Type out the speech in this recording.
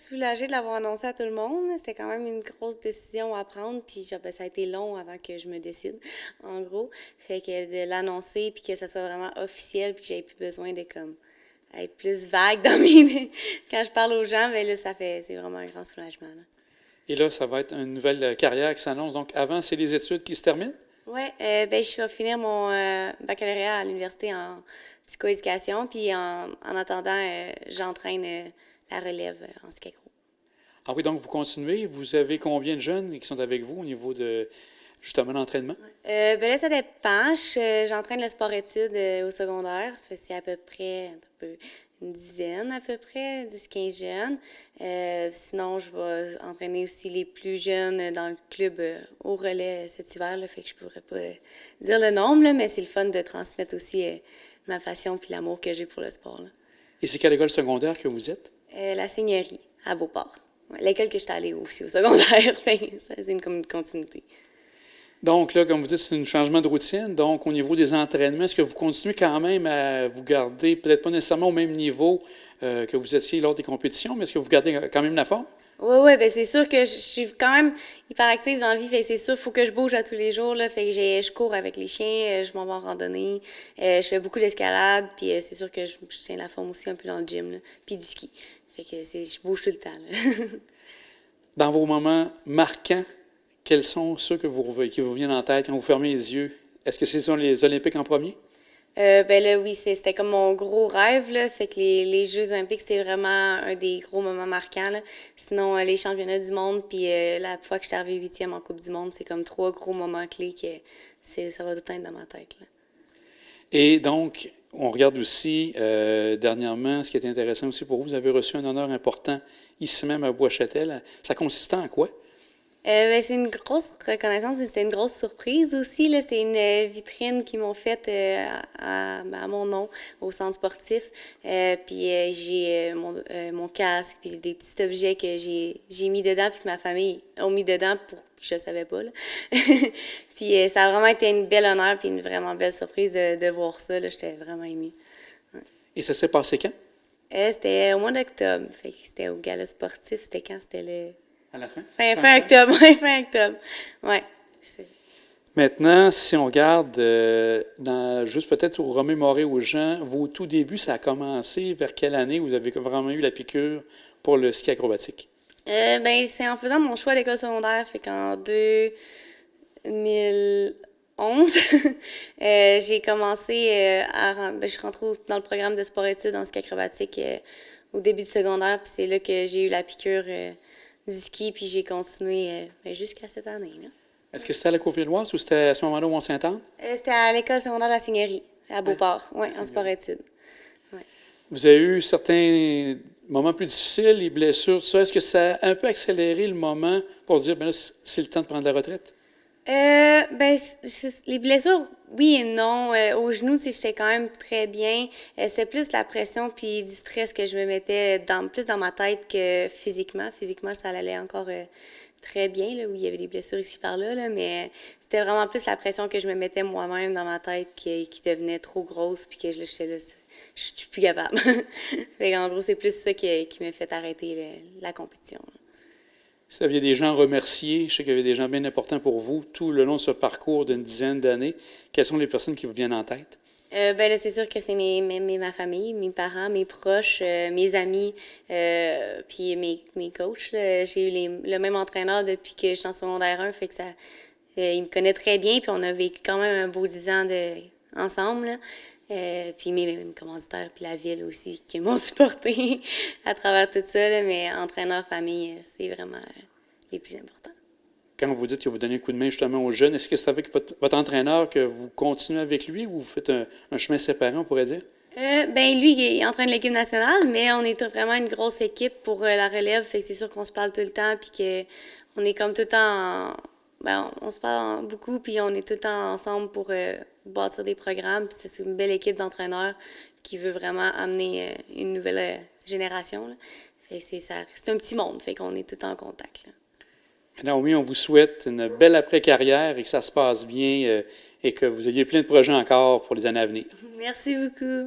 soulagée de l'avoir annoncé à tout le monde. C'était quand même une grosse décision à prendre, puis genre, ben, ça a été long avant que je me décide, en gros. Fait que de l'annoncer, puis que ça soit vraiment officiel, puis que j'avais plus besoin de comme être plus vague dans mes... Quand je parle aux gens, ben là, c'est vraiment un grand soulagement, là. Et là, ça va être une nouvelle carrière qui s'annonce. Donc, avant, c'est les études qui se terminent? Ouais, ben je vais finir mon baccalauréat à l'université en psychoéducation, puis en attendant, j'entraîne la relève en ski acro. Ah oui, donc vous continuez. Vous avez combien de jeunes qui sont avec vous au niveau de, justement, l'entraînement? Ben là, ça dépend. J'entraîne le sport-études au secondaire. C'est à peu près une dizaine, à peu près, 10-15 jeunes. Sinon, je vais entraîner aussi les plus jeunes dans le club au relais cet hiver. Là, fait que je pourrais pas dire le nombre, là, mais c'est le fun de transmettre aussi ma passion puis l'amour que j'ai pour le sport, là. Et c'est quelle école secondaire que vous êtes? La Seigneurie, à Beauport. Ouais, l'école que j'étais allée aussi au secondaire. Fait que c'est une continuité. Donc là, comme vous dites, c'est un changement de routine. Donc, au niveau des entraînements, est-ce que vous continuez quand même à vous garder, peut-être pas nécessairement au même niveau que vous étiez lors des compétitions, mais est-ce que vous gardez quand même la forme? Oui, oui, ben c'est sûr que je suis quand même hyper active dans la vie, fait que c'est sûr, il faut que je bouge à tous les jours, là, fait que je cours avec les chiens, je m'en vais en randonnée, je fais beaucoup d'escalade, puis c'est sûr que je tiens la forme aussi un peu dans le gym, là, puis du ski. Fait que je bouge tout le temps, là. Dans vos moments marquants, quels sont ceux qui vous viennent en tête quand vous fermez les yeux? Est-ce que ce sont les Olympiques en premier? Ben là, oui, c'était comme mon gros rêve, là. Fait que les Jeux olympiques, c'est vraiment un des gros moments marquants, là. Sinon, les championnats du monde, puis la fois que je suis arrivée huitième en Coupe du monde, c'est comme trois gros moments clés que ça va tout le temps être dans ma tête, là. Et donc, on regarde aussi, dernièrement, ce qui est intéressant aussi pour vous, vous avez reçu un honneur important ici même à Bois-Châtel. Ça consistait en quoi? Ben, c'est une grosse reconnaissance, mais c'était une grosse surprise aussi, là. C'est une vitrine qu'ils m'ont faite à mon nom au centre sportif. Puis j'ai mon casque, puis j'ai des petits objets que j'ai mis dedans, puis que ma famille a mis dedans pour que je savais pas, là. Puis ça a vraiment été une belle honneur, puis une vraiment belle surprise de voir ça, là. J'étais vraiment émue. Ouais. Et ça s'est passé quand? C'était au mois d'octobre. Fait que c'était au gala sportif. C'était quand? C'était le À la fin? fin octobre. Ouais, fin octobre. Ouais. Maintenant, si on regarde, juste peut-être pour remémorer aux gens, vos tout débuts, ça a commencé vers quelle année vous avez vraiment eu la piqûre pour le ski acrobatique? Ben, c'est en faisant mon choix d'école secondaire. Fait qu'en 2011, j'ai commencé ben, je suis rentrée dans le programme de sport-études en ski acrobatique au début du secondaire. Puis c'est là que j'ai eu la piqûre du ski. Puis j'ai continué ben, jusqu'à cette année, là. Est-ce que c'était à la Courvilloise ou c'était à ce moment-là au Mont-Saint-Anne? C'était à l'école secondaire de la Seigneurie, à Hein? Beauport, oui, La en Seigneurie. sport-études. Ouais. Vous avez eu certains moments plus difficiles, les blessures, tout ça. Est-ce que ça a un peu accéléré le moment pour se dire, ben là, c'est le temps de prendre la retraite? Ben, les blessures, oui et non. Au genou, tu sais, j'étais quand même très bien. C'est plus la pression puis du stress que je me mettais plus dans ma tête que physiquement. Physiquement, ça allait encore très bien, là, où il y avait des blessures ici par là, mais c'était vraiment plus la pression que je me mettais moi-même dans ma tête qui devenait trop grosse puis que j'étais là, je suis plus capable. Fait en gros, c'est plus ça qui m'a fait arrêter la compétition, là. Si vous aviez des gens à remercier, je sais qu'il y avait des gens bien importants pour vous tout le long de ce parcours d'une dizaine d'années. Quelles sont les personnes qui vous viennent en tête? Ben là, c'est sûr que c'est ma famille, mes parents, mes proches, mes amis, puis mes coachs, là. J'ai eu le même entraîneur depuis que je suis en secondaire 1, fait que il me connaît très bien, puis on a vécu quand même un beau 10 ans ensemble, là. Puis mes commanditaires, puis la ville aussi, qui m'ont supporté à travers tout ça, là, mais entraîneur, famille, c'est vraiment les plus importants. Quand vous dites que vous donnez un coup de main justement aux jeunes, est-ce que c'est avec votre entraîneur que vous continuez avec lui ou vous faites un chemin séparé, on pourrait dire? Ben lui, il entraîne l'équipe nationale, mais on est vraiment une grosse équipe pour la relève, fait que c'est sûr qu'on se parle tout le temps, puis qu'on est comme tout le temps ben, on se parle beaucoup, puis on est tout le temps ensemble pour bâtir des programmes, puis c'est une belle équipe d'entraîneurs qui veut vraiment amener une nouvelle génération, là. Fait que c'est un petit monde, fait qu'on est tout le temps en contact, là. Naomi, on vous souhaite une belle après-carrière et que ça se passe bien et que vous ayez plein de projets encore pour les années à venir. Merci beaucoup.